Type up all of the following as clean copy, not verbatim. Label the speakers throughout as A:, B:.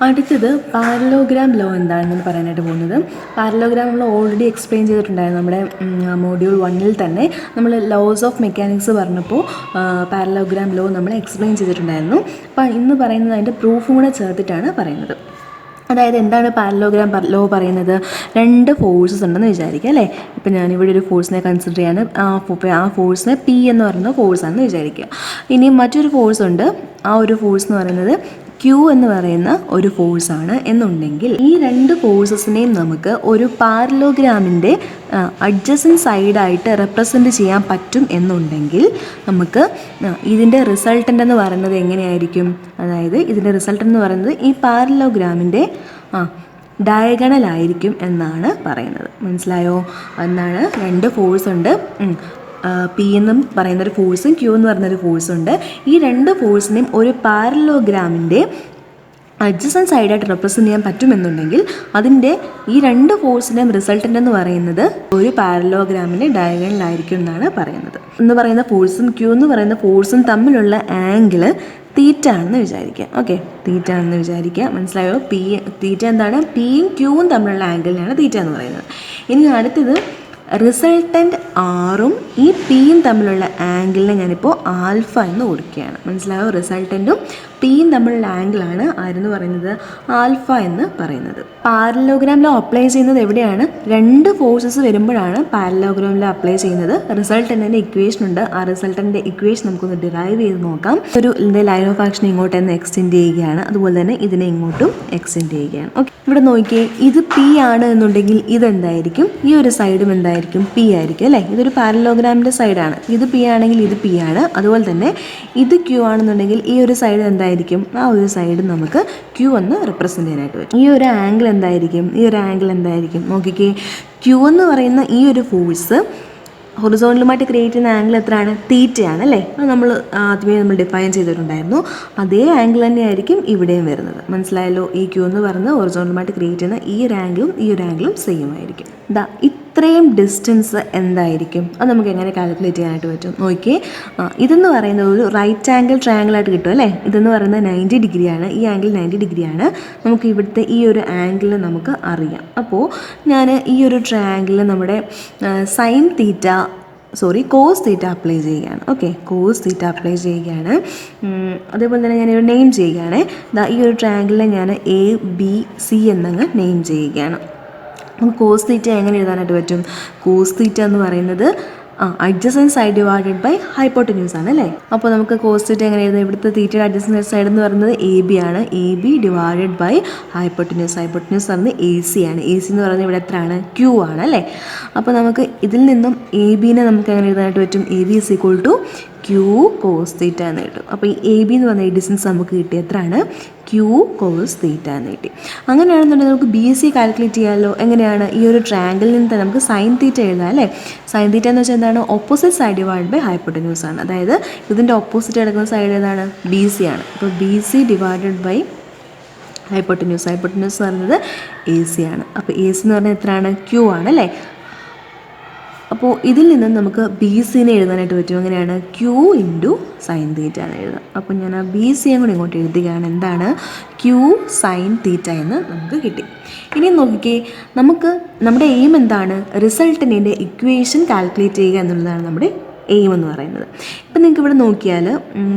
A: അടുത്തത് parallelogram law എന്താണെന്ന് പറയാനായിട്ട് പോകുന്നത്. പാരലോഗ്രാം നമ്മൾ ഓൾറെഡി എക്സ്പ്ലെയിൻ ചെയ്തിട്ടുണ്ടായിരുന്നു നമ്മുടെ മോഡ്യൂൾ 1 തന്നെ. നമ്മൾ ലോസ് ഓഫ് മെക്കാനിക്സ് പറഞ്ഞപ്പോൾ പാരലോഗ്രാം ലോ നമ്മൾ എക്സ്പ്ലെയിൻ ചെയ്തിട്ടുണ്ടായിരുന്നു. അപ്പോൾ ഇന്ന് പറയുന്നത് അതിൻ്റെ പ്രൂഫും കൂടെ ചേർത്തിട്ടാണ് പറയുന്നത്. അതായത് എന്താണ് പാരലോഗ്രാം ലോ പറയുന്നത്? 2 ഫോഴ്സസ് ഉണ്ടെന്ന് വിചാരിക്കുക അല്ലേ. ഇപ്പം ഞാനിവിടെ ഒരു ഫോഴ്സിനെ കൺസിഡർ ചെയ്യാണ്. ആ ഫോഴ്സിനെ പി എന്ന് പറയുന്ന ഫോഴ്സാണെന്ന് വിചാരിക്കുക. ഇനി മറ്റൊരു ഫോഴ്സ് ഉണ്ട്. ആ ഒരു ഫോഴ്സ് എന്ന് പറയുന്നത് ക്യൂ എന്ന് പറയുന്ന ഒരു ഫോഴ്സാണ് എന്നുണ്ടെങ്കിൽ ഈ 2 ഫോഴ്സസിനെയും നമുക്ക് ഒരു പാരലോഗ്രാമിൻ്റെ അഡ്ജസൻറ്റ് സൈഡായിട്ട് റെപ്രസെൻറ്റ് ചെയ്യാൻ പറ്റും എന്നുണ്ടെങ്കിൽ നമുക്ക് ഇതിൻ്റെ റിസൾട്ടൻ്റ് എന്ന് പറയുന്നത് എങ്ങനെയായിരിക്കും? അതായത് ഇതിൻ്റെ റിസൾട്ടൻ്റ് എന്ന് പറയുന്നത് ഈ പാരലോഗ്രാമിൻ്റെ ഡയഗണലായിരിക്കും എന്നാണ് പറയുന്നത്. മനസ്സിലായോ? എന്നാണ് 2 ഫോഴ്സ് ഉണ്ട്. പി എന്നും പറയുന്നൊരു ഫോഴ്സും ക്യൂ എന്ന് പറയുന്നൊരു ഫോഴ്സുണ്ട്. ഈ 2 ഫോഴ്സിനെയും ഒരു പാരലോഗ്രാമിൻ്റെ അഡ്ജസൻറ്റ് സൈഡായിട്ട് റെപ്രസെൻറ്റ് ചെയ്യാൻ പറ്റുമെന്നുണ്ടെങ്കിൽ അതിൻ്റെ ഈ 2 ഫോഴ്സിൻ്റെയും റിസൾട്ടൻ്റ് എന്ന് പറയുന്നത് ഒരു പാരലോഗ്രാമിൻ്റെ ഡയഗണലായിരിക്കും എന്നാണ് പറയുന്നത്. എന്ന് പറയുന്ന ഫോഴ്സും ക്യൂ എന്ന് പറയുന്ന ഫോഴ്സും തമ്മിലുള്ള ആംഗിൾ തീറ്റ ആണെന്ന് വിചാരിക്കുക. ഓക്കെ, തീറ്റ ആണെന്ന് വിചാരിക്കുക. മനസ്സിലായോ? തീറ്റ എന്താണ്? പിയും ക്യൂവും തമ്മിലുള്ള ആംഗിളിനാണ് തീറ്റ എന്ന് പറയുന്നത്. ഇനി അടുത്തത് റിസൾട്ടൻ്റ് ആറും ഈ പിയും തമ്മിലുള്ള ആംഗിളിനെ ഞാനിപ്പോൾ ആൽഫ എന്ന് കൊടുക്കുകയാണ്. മനസ്സിലായോ? റിസൾട്ടൻറ്റും പിയും തമ്മിലുള്ള ആംഗിളാണ് ആരെന്ന് പറയുന്നത്? ആൽഫ എന്ന് പറയുന്നത്. പാരലോഗ്രാമിൽ അപ്ലൈ ചെയ്യുന്നത് എവിടെയാണ്? 2 ഫോഴ്സസ് വരുമ്പോഴാണ് പാരലോഗ്രാമിൽ അപ്ലൈ ചെയ്യുന്നത്. റിസൾട്ടൻറ്റിൻ്റെ ഇക്വേഷൻ ഉണ്ട്. ആ റിസൾട്ടൻ്റെ ഇക്വേഷൻ നമുക്കൊന്ന് ഡിറൈവ് ചെയ്ത് നോക്കാം. ഒരു ലൈൻ ഓഫ് ആക്ഷൻ ഇങ്ങോട്ട് തന്നെ എക്സ്റ്റെൻഡ് ചെയ്യുകയാണ്. അതുപോലെ തന്നെ ഇതിനെ ഇങ്ങോട്ടും എക്സ്റ്റെൻഡ് ചെയ്യുകയാണ്. ഓക്കെ, ഇവിടെ നോക്കിയേ, ഇത് പി ആണ് എന്നുണ്ടെങ്കിൽ ഇതെന്തായിരിക്കും? ഈ ഒരു സൈഡും എന്തായിരിക്കും? പി ആയിരിക്കും അല്ലേ. ഇതൊരു പാരലോഗ്രാമിൻ്റെ സൈഡാണ്. ഇത് പി ആണെങ്കിൽ ഇത് പി ആണ്. അതുപോലെ തന്നെ ഇത് ക്യൂ ആണെന്നുണ്ടെങ്കിൽ ഈ ഒരു സൈഡ് എന്തായിരിക്കും? ആ ഒരു സൈഡ് നമുക്ക് ക്യൂ എന്ന് റെപ്രസെൻറ്റ് ചെയ്യാനായിട്ട് പറ്റും. ഈ ഒരു ആംഗിൾ എന്തായിരിക്കും? ഈ ഒരു ആംഗിൾ എന്തായിരിക്കും? നോക്കിക്കേ, ക്യൂ എന്ന് പറയുന്ന ഈ ഒരു ഫോഴ്സ് ഹൊറിസോണ്ടലുമായിട്ട് ക്രിയേറ്റ് ചെയ്യുന്ന ആംഗിൾ എത്രയാണ്? തീറ്റയാണ് അല്ലേ. അത് നമ്മൾ ഡിഫൈൻ ചെയ്തിട്ടുണ്ടായിരുന്നു. അതേ ആംഗിൾ തന്നെയായിരിക്കും ഇവിടെയും വരുന്നത്. മനസ്സിലായല്ലോ? ഈ ക്യൂ എന്ന് പറയുന്നത് ഹൊറിസോണ്ടലുമായിട്ട് ക്രിയേറ്റ് ചെയ്യുന്ന ഈ ഒരു ആംഗിളും ഈ ഒരു ആംഗിളും സെയിം ആയിരിക്കും. ഇത്രയും ഡിസ്റ്റൻസ് എന്തായിരിക്കും? അത് നമുക്ക് എങ്ങനെ കാൽക്കുലേറ്റ് ചെയ്യാനായിട്ട് പറ്റും? നോക്കിയേ, ഇതെന്ന് പറയുന്നത് ഒരു റൈറ്റ് ആംഗിൾ ട്രയാങ്കിളായിട്ട് കിട്ടും അല്ലേ. ഇതെന്ന് പറയുന്നത് 90 ഡിഗ്രിയാണ്. ഈ ആംഗിൾ 90 ഡിഗ്രിയാണ്. നമുക്ക് ഇവിടുത്തെ ഈ ഒരു ആംഗിൾ നമുക്ക് അറിയാം. അപ്പോൾ ഞാൻ ഈ ഒരു ട്രയാങ്കിളിൽ നമ്മുടെ കോസ് തീറ്റ അപ്ലൈ ചെയ്യുകയാണ്. ഓക്കെ, കോസ് തീറ്റ അപ്ലൈ ചെയ്യുകയാണ്. അതേപോലെ തന്നെ ഞാനിവിടെ നെയിം ചെയ്യുകയാണ്. ഈ ഒരു ട്രയാങ്കിളിനെ ഞാൻ ABC എന്നങ്ങ് നെയിം ചെയ്യുകയാണ്. നമുക്ക് കോസ് തീറ്റ എങ്ങനെ എഴുതാനായിട്ട് പറ്റും? കോസ് തീറ്റ എന്ന് പറയുന്നത് adjacent side divided by hypotenuse ആണ് അല്ലേ. അപ്പോൾ നമുക്ക് കോസ് തീറ്റ എങ്ങനെ എഴുതാം? ഇവിടുത്തെ തീറ്റയുടെ അഡ്ജസൻറ്റ് സൈഡ് എന്ന് പറയുന്നത് AB ആണ്. AB divided by hypotenuse. Hypotenuse പറയുന്നത് AC ആണ്. AC എന്ന് പറയുന്നത് ഇവിടെ എത്രയാണ്? Q ആണ് അല്ലേ. അപ്പോൾ നമുക്ക് ഇതിൽ നിന്നും ABനെ നമുക്ക് എങ്ങനെ എഴുതാനായിട്ട് പറ്റും? AB is equal to Q cos theta എന്ന് കിട്ടും. അപ്പോൾ ഈ AB എന്ന് പറഞ്ഞ ഈ ഡിസ്റ്റൻസ് നമുക്ക് കിട്ടി എത്രയാണ്? Q കോസ് തീറ്റ എന്ന് കിട്ടി. അങ്ങനെയാണെന്നുണ്ടെങ്കിൽ നമുക്ക് BC കാൽക്കുലേറ്റ് ചെയ്യാമല്ലോ. എങ്ങനെയാണ്? ഈ ഒരു ട്രയാങ്കിളിൽ നിന്ന് തന്നെ നമുക്ക് സൈൻ തീറ്റ എഴുതാം അല്ലേ. സൈൻ തീറ്റ എന്ന് വെച്ചാൽ എന്താണ്? Opposite side divide by hypotenuse ആണ്. അതായത് ഇതിൻ്റെ ഓപ്പോസിറ്റ് കിടക്കുന്ന സൈഡ് ഏതാണ്? BC ആണ്. അപ്പോൾ BC divided by hypotenuse. Hypotenuse എന്ന് പറയുന്നത് AC ആണ്. അപ്പോൾ AC എന്ന് പറഞ്ഞാൽ എത്രയാണ്? Q ആണ് അല്ലേ. അപ്പോൾ ഇതിൽ നിന്ന് നമുക്ക് BCനെ എഴുതാനായിട്ട് പറ്റും. എങ്ങനെയാണ്? Q ഇൻറ്റു സൈൻ തീറ്റ എന്ന് എഴുതാം. അപ്പോൾ ഞാൻ ആ BCയും കൂടി ഇങ്ങോട്ട് എഴുതുകയാണ്. എന്താണ്? Q സൈൻ തീറ്റ എന്ന് നമുക്ക് കിട്ടി. ഇനി നോക്കിക്കേ, നമ്മുടെ എയിം എന്താണ്? റിസൾട്ടൻ്റെ ഇക്വേഷൻ കാൽക്കുലേറ്റ് ചെയ്യുക എന്നുള്ളതാണ് നമ്മുടെ എയിം എന്ന് പറയുന്നത്. ഇപ്പം നിങ്ങൾക്ക് ഇവിടെ നോക്കിയാൽ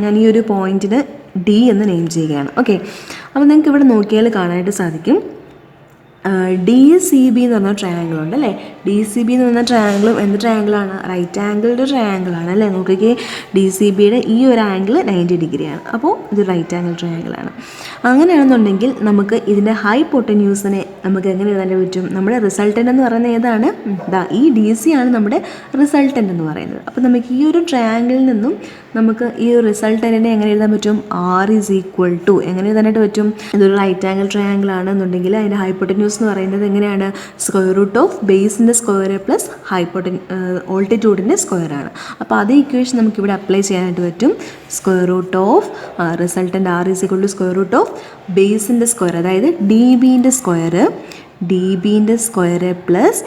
A: ഞാൻ ഈ ഒരു പോയിൻറ്റിന് D എന്ന് നെയിം ചെയ്യുകയാണ്. ഓക്കെ, അപ്പോൾ നിങ്ങൾക്ക് ഇവിടെ നോക്കിയാൽ കാണാനായിട്ട് സാധിക്കും DCB എന്ന് പറഞ്ഞ ട്രയാങ്കിൾ ഉണ്ട് അല്ലേ. DCB എന്ന് പറഞ്ഞ ട്രയാങ്കിളും എന്ത് ട്രയാങ്കിളാണ്? റൈറ്റ് ആംഗിളുടെ ട്രയാങ്കിളാണ് അല്ലേ. നോക്കിക്കേ, DCBയുടെ ഈ ഒരു ആംഗിൾ 90 ഡിഗ്രിയാണ്. അപ്പോൾ ഇത് റൈറ്റ് ആംഗിൾ ട്രയാങ്കിളാണ്. അങ്ങനെയാണെന്നുണ്ടെങ്കിൽ നമുക്ക് ഇതിൻ്റെ ഹൈപ്പോട്ടന്യൂസിനെ നമുക്ക് എങ്ങനെ എഴുതാൻ പറ്റും? നമ്മുടെ റിസൾട്ടൻ്റ് എന്ന് പറയുന്നത് ഏതാണ്? ഈ DC ആണ് നമ്മുടെ റിസൾട്ടൻ്റ് എന്ന് പറയുന്നത്. അപ്പോൾ നമുക്ക് ഈ ഒരു ട്രയാങ്കിളിൽ നിന്നും നമുക്ക് ഈ ഒരു റിസൾട്ടൻറ്റിനെ എങ്ങനെ എഴുതാൻ പറ്റും? R is equal to എങ്ങനെ എഴുതാനായിട്ട് പറ്റും? ഇതൊരു റൈറ്റ് ആംഗിൾ ട്രയാങ്കിൾ ആണെന്നുണ്ടെങ്കിൽ അതിൻ്റെ ഹൈപ്പോട്ടന്യൂസ് എന്ന് പറയുന്നത് എങ്ങനെയാണ്? സ്ക്വയർ റൂട്ട് ഓഫ് ബേസിൻ്റെ സ്ക്വയർ പ്ലസ് ഓൾട്ടിറ്റ്യൂഡിൻ്റെ സ്ക്വയർ ആണ്. അപ്പോൾ അതേ ഇക്വേഷൻ നമുക്കിവിടെ അപ്ലൈ ചെയ്യാനായിട്ട് പറ്റും. Square root of resultant R is equal to square root of ബേസിൻ്റെ സ്ക്വയർ, അതായത് DBൻ്റെ സ്ക്വയർ ഡി ബിൻ്റെ സ്ക്വയർ പ്ലസ്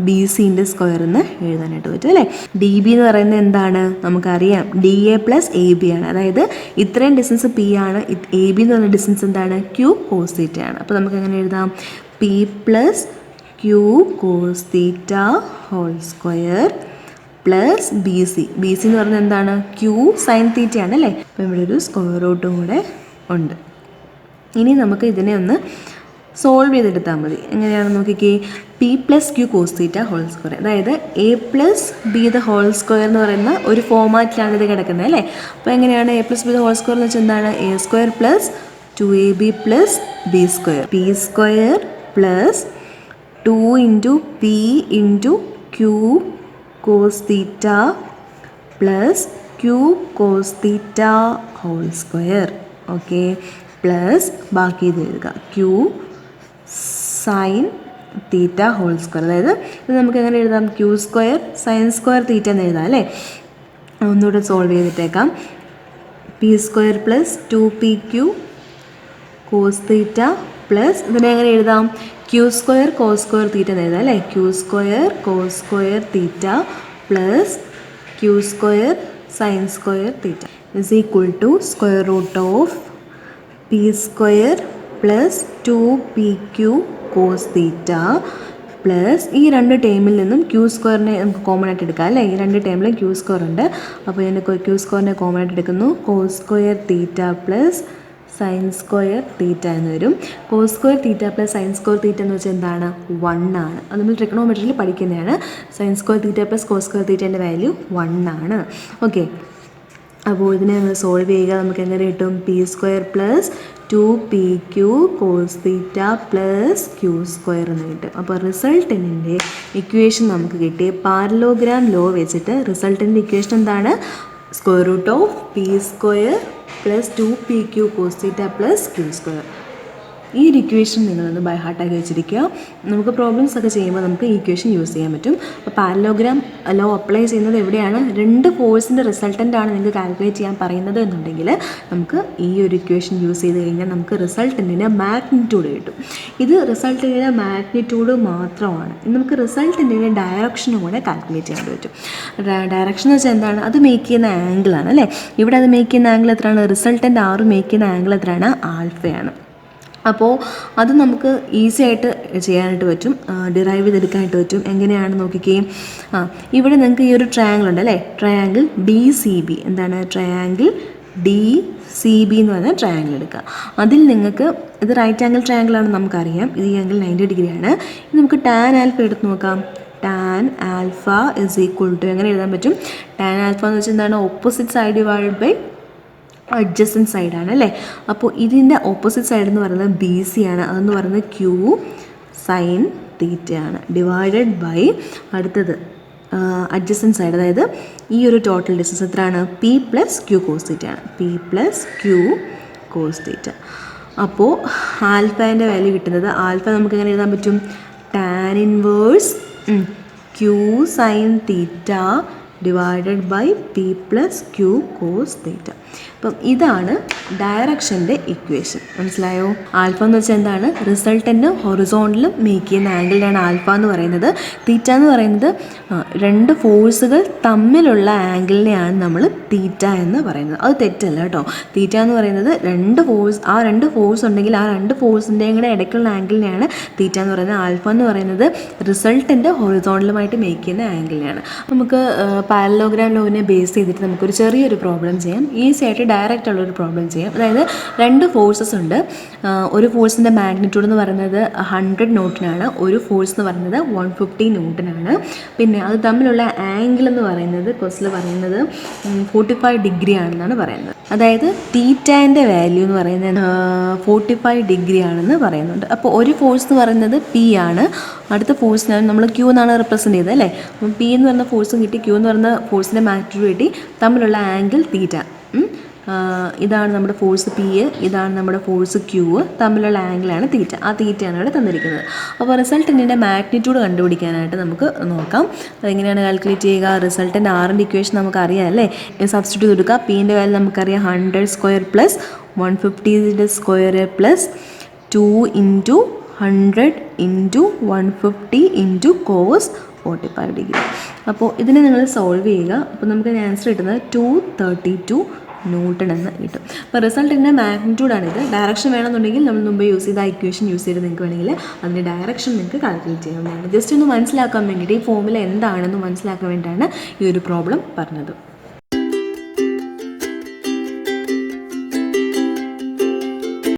A: ബി സിൻ്റെ സ്ക്വയർ എന്ന് എഴുതാനായിട്ട് പറ്റും അല്ലേ. ഡി ബി എന്ന് പറയുന്നത് എന്താണ് നമുക്കറിയാം, D A plus A B ആണ്. അതായത് ഇത്രയും ഡിസ്റ്റൻസ് പി ആണ്, എ ബി എന്ന് പറയുന്ന ഡിസ്റ്റൻസ് എന്താണ്, ക്യൂ കോസ് തീറ്റ ആണ്. അപ്പോൾ നമുക്ക് എങ്ങനെ എഴുതാം, p plus q cos theta whole square plus b c. B c എന്ന് പറയുന്നത് എന്താണ്, ക്യൂ സൈൻ തീറ്റയാണ് അല്ലേ. അപ്പോൾ ഇവിടെ ഒരു സ്ക്വയർ റൂട്ടും കൂടെ ഉണ്ട്. ഇനി നമുക്ക് ഇതിനെ ഒന്ന് സോൾവ് ചെയ്തെടുത്താൽ മതി. എങ്ങനെയാണെന്ന് നോക്കിക്കേ, p plus q cos theta whole square, അതായത് a plus b the whole square എന്ന് പറയുന്ന ഒരു ഫോമാറ്റിലാണ് ഇത് കിടക്കുന്നത് അല്ലേ. അപ്പോൾ എങ്ങനെയാണ് a plus b the whole square എന്ന് വെച്ചാൽ എന്താണ്, a square plus 2ab plus b square, p square plus 2 into p into q cos theta plus q cos theta whole square. Okay, plus ബാക്കി ഇത് എഴുതുക, q sine theta whole square. അതായത് ഇത് നമുക്ക് എങ്ങനെ എഴുതാം, q square sine square theta എന്ന് എഴുതാം അല്ലേ. ഒന്നുകൂടെ സോൾവ് ചെയ്തിട്ടേക്കാം. P square plus 2pq cos theta plus ഇതിനെ എങ്ങനെ എഴുതാം, q square cos square theta എന്ന് എഴുതാം അല്ലേ. Q square cos square theta plus q square sine square theta is equal to square root of p square plus 2pq cos theta plus ഈ രണ്ട് ടേമിൽ നിന്നും ക്യൂ സ്ക്വയറിനെ നമുക്ക് കോമൺ ആയിട്ട് എടുക്കാം അല്ലേ. ഈ രണ്ട് ടേമിലും ക്യൂ സ്ക്വയർ ഉണ്ട്. അപ്പോൾ ഞാൻ ക്യൂ സ്ക്വയറിനെ കോമൺ ആയിട്ട് എടുക്കുന്നു. Cos square theta plus sine square theta എന്ന് വരും. Cos square theta plus sine square theta എന്ന് വെച്ചാൽ എന്താണ്, 1 ആണ്. അത് നമ്മൾ ട്രിഗണോമെട്രിയിൽ പഠിക്കുന്നതാണ്. Sine square theta plus cos square തീറ്റേൻ്റെ വാല്യൂ 1 ആണ്. ഓക്കെ, അപ്പോൾ ഇതിനെ നമ്മൾ സോൾവ് ചെയ്യുക. നമുക്ക് എങ്ങനെ കിട്ടും, p square plus 2pq cos theta plus q square എന്ന് കിട്ടും. അപ്പോൾ റിസൾട്ടൻറ്റിൻ്റെ ഇക്വേഷൻ നമുക്ക് കിട്ടി. പാരലോഗ്രാം ലോ വെച്ചിട്ട് റിസൾട്ടൻ്റെ ഇക്വേഷൻ എന്താണ്, square root of p square plus 2pq cos theta plus q square. ഈ ഒരു ഇക്വേഷൻ നിങ്ങളൊന്ന് ബൈ ഹാർട്ടാക്കി വെച്ചിരിക്കുക. നമുക്ക് പ്രോബ്ലംസ് ഒക്കെ ചെയ്യുമ്പോൾ നമുക്ക് ഈ ഇക്വേഷൻ യൂസ് ചെയ്യാൻ പറ്റും. അപ്പോൾ പാരലോഗ്രാം ലോ അപ്ലൈ ചെയ്യുന്നത് എവിടെയാണ്, രണ്ട് ഫോഴ്സിൻ്റെ റിസൾട്ടൻ്റാണ് നിങ്ങൾക്ക് കാൽക്കുലേറ്റ് ചെയ്യാൻ പറയുന്നത് എന്നുണ്ടെങ്കിൽ നമുക്ക് ഈ ഒരു ഇക്വേഷൻ യൂസ് ചെയ്ത് കഴിഞ്ഞാൽ നമുക്ക് റിസൾട്ടൻറ്റിൻ്റെ മാഗ്നിറ്റ്യൂഡ് കിട്ടും. ഇത് റിസൾട്ടൻറ്റിൻ്റെ മാഗ്നിറ്റ്യൂഡ് മാത്രമാണ്. നമുക്ക് റിസൾട്ടൻറ്റിൻ്റെ ഡയറക്ഷനും കൂടെ കാൽക്കുലേറ്റ് ചെയ്യാൻ പറ്റും. ഡയറക്ഷൻ എന്ന് വെച്ചാൽ എന്താണ്, അത് മേക്ക് ചെയ്യുന്ന ആംഗിളാണ് അല്ലേ. ഇവിടെ അത് മേക്ക് ചെയ്യുന്ന ആംഗിൾ എത്രയാണ്, റിസൾട്ടൻ്റ് ആറ് മേക്ക് ചെയ്യുന്ന ആംഗിൾ എത്രയാണ്, ആൽഫയാണ്. അപ്പോൾ അത് നമുക്ക് ഈസി ആയിട്ട് ചെയ്യാനായിട്ട് പറ്റും, ഡിറൈവ് ചെയ്തെടുക്കാനായിട്ട് പറ്റും. എങ്ങനെയാണെന്ന് നോക്കിക്കേ. ഇവിടെ നിങ്ങൾക്ക് ഈ ഒരു ട്രയാങ്കിൾ ഉണ്ട് അല്ലേ, ട്രയാങ്കിൾ ഡി സി ബി. എന്താണ്, ട്രയാങ്കിൾ ഡി സി ബി എന്ന് പറഞ്ഞാൽ ട്രയാങ്കിൾ എടുക്കുക. അതിൽ നിങ്ങൾക്ക് ഇത് റൈറ്റ് ആംഗിൾ ട്രയാങ്കിൾ ആണെന്ന് നമുക്കറിയാം. ഇത് ഈ ആംഗിൾ 90 ഡിഗ്രിയാണ്. ഇത് നമുക്ക് ടാൻ ആൽഫ എടുത്ത് നോക്കാം. Tan alpha is equal to എങ്ങനെ എഴുതാൻ പറ്റും, ടാൻ ആൽഫ എന്ന് വെച്ചാൽ എന്താണ്, opposite side divide by adjacent സൈഡാണ് അല്ലേ. അപ്പോൾ ഇതിൻ്റെ ഓപ്പോസിറ്റ് സൈഡ് എന്ന് പറയുന്നത് ബി സി ആണ്. അതെന്ന് പറയുന്നത് ക്യൂ സൈൻ തീറ്റയാണ് ഡിവൈഡഡ് ബൈ അടുത്തത് അഡ്ജസൻറ്റ് സൈഡ്, അതായത് ഈ ഒരു ടോട്ടൽ ഡിസ്റ്റൻസ് എത്രയാണ്, പി പ്ലസ് ക്യൂ കോസ് തീറ്റയാണ്. P plus q cos theta. അപ്പോൾ ആൽഫേൻ്റെ വാല്യൂ കിട്ടുന്നത്, ആൽഫ നമുക്ക് എങ്ങനെ എഴുതാൻ പറ്റും, tan inverse q sine theta divided by p plus q cos theta. അപ്പം ഇതാണ് ഡയറക്ഷൻ്റെ ഇക്വേഷൻ. മനസ്സിലായോ? ആൽഫ എന്ന് വെച്ചാൽ എന്താണ്, റിസൾട്ടൻ്റ് ഹൊറിസോണ്ടലും മേക്ക് ചെയ്യുന്ന ആംഗിളിനാണ് ആൽഫ എന്ന് പറയുന്നത്. തീറ്റ എന്ന് പറയുന്നത് രണ്ട് ഫോഴ്സുകൾ തമ്മിലുള്ള ആംഗിളിനെയാണ് നമ്മൾ തീറ്റ എന്ന് പറയുന്നത്. അത് തെറ്റല്ല കേട്ടോ. തീറ്റ എന്ന് പറയുന്നത് രണ്ട് ഫോഴ്സ് ഉണ്ടെങ്കിൽ ആ രണ്ട് ഫോഴ്സിൻ്റെയും കൂടെ ഇടയ്ക്കുള്ള ആംഗിളിനെയാണ് തീറ്റ എന്ന് പറയുന്നത്. ആൽഫ എന്ന് പറയുന്നത് റിസൾട്ടൻ്റ് ഹൊറിസോണ്ടലുമായിട്ട് മേക്ക് ചെയ്യുന്ന ആംഗിളിനെയാണ്. നമുക്ക് പാരലോഗ്രാം ലോവിനെ ബേസ് ചെയ്തിട്ട് നമുക്കൊരു ചെറിയൊരു പ്രോബ്ലം ചെയ്യാം. ഈസി ആയിട്ട് ഡയറക്റ്റ് ഉള്ളൊരു പ്രോബ്ലം ചെയ്യാം. അതായത് രണ്ട് ഫോഴ്സസ് ഉണ്ട്. ഒരു ഫോഴ്സിൻ്റെ മാഗ്നിറ്റ്യൂഡ് എന്ന് പറയുന്നത് 100 ന്യൂട്ടനാണ്. ഒരു ഫോഴ്സ് എന്ന് പറയുന്നത് 150 ന്യൂട്ടനാണ്. പിന്നെ അത് തമ്മിലുള്ള ആംഗിൾ എന്ന് പറയുന്നത് ക്വസ്റ്റിൽ പറയുന്നത് 45 ഡിഗ്രി ആണെന്നാണ് പറയുന്നത്. അതായത് തീറ്റാൻ്റെ വാല്യൂ എന്ന് പറയുന്നത് 45 ഡിഗ്രി ആണെന്ന് പറയുന്നുണ്ട്. അപ്പോൾ ഒരു ഫോഴ്സ് എന്ന് പറയുന്നത് പി ആണ്. അടുത്ത ഫോഴ്സിനാണ് നമ്മൾ ക്യൂ എന്നാണ് റെപ്രസെൻറ്റ് ചെയ്തത് അല്ലേ. അപ്പം പി എന്ന് പറയുന്ന ഫോഴ്സും കിട്ടി, ക്യൂ എന്ന് പറയുന്ന ഫോഴ്സിൻ്റെ മാഗ്നിറ്റ്യൂഡ് കിട്ടി, തമ്മിലുള്ള ആംഗിൾ തീറ്റ. ഇതാണ് നമ്മുടെ ഫോഴ്സ് പി, ഇതാണ് നമ്മുടെ ഫോഴ്സ് ക്യൂ, തമ്മിലുള്ള ആംഗിളാണ് തീറ്റ. ആ തീറ്റയാണ് ഇവിടെ തന്നിരിക്കുന്നത്. അപ്പോൾ റിസൾട്ടൻറ്റിൻ്റെ മാഗ്നിറ്റ്യൂഡ് കണ്ടുപിടിക്കാനായിട്ട് നമുക്ക് നോക്കാം. അതെങ്ങനെയാണ് കാൽക്കുലേറ്റ് ചെയ്യുക, റിസൾട്ടൻ്റ് ആറിൻ്റെ ഇക്വേഷൻ നമുക്കറിയാം അല്ലേ. സബ്സ്റ്റിറ്റ്യൂട്ട് കൊടുക്കുക. പീൻ്റെ വാല്യൂ നമുക്കറിയാം 100 square plus 150 square plus 2 into 100 into 150 into cos 45 degree. അപ്പോൾ ഇതിനെ നിങ്ങൾ സോൾവ് ചെയ്യുക. അപ്പോൾ നമുക്ക് ആൻസർ കിട്ടുന്നത് 232 ന്യൂട്ടൺ എന്ന് കിട്ടും. അപ്പോൾ റിസൾട്ടിൻ്റെ മാഗ്നിറ്റ്യൂഡാണിത്. ഡയറക്ഷൻ വേണമെന്നുണ്ടെങ്കിൽ നമ്മൾ മുമ്പ് യൂസ് ചെയ്ത ഇക്വേഷൻ യൂസ് ചെയ്ത് നിങ്ങൾക്ക് വേണമെങ്കിൽ അതിൻ്റെ ഡയറക്ഷൻ നിങ്ങൾക്ക് കാൽക്കുലേറ്റ് ചെയ്യാവുന്നതാണ്. ജസ്റ്റ് ഒന്ന് മനസ്സിലാക്കാൻ വേണ്ടിയിട്ട് ഈ ഫോമുല എന്താണെന്ന് മനസ്സിലാക്കാൻ വേണ്ടിയിട്ടാണ് ഈ ഒരു പ്രോബ്ലം പറഞ്ഞത്.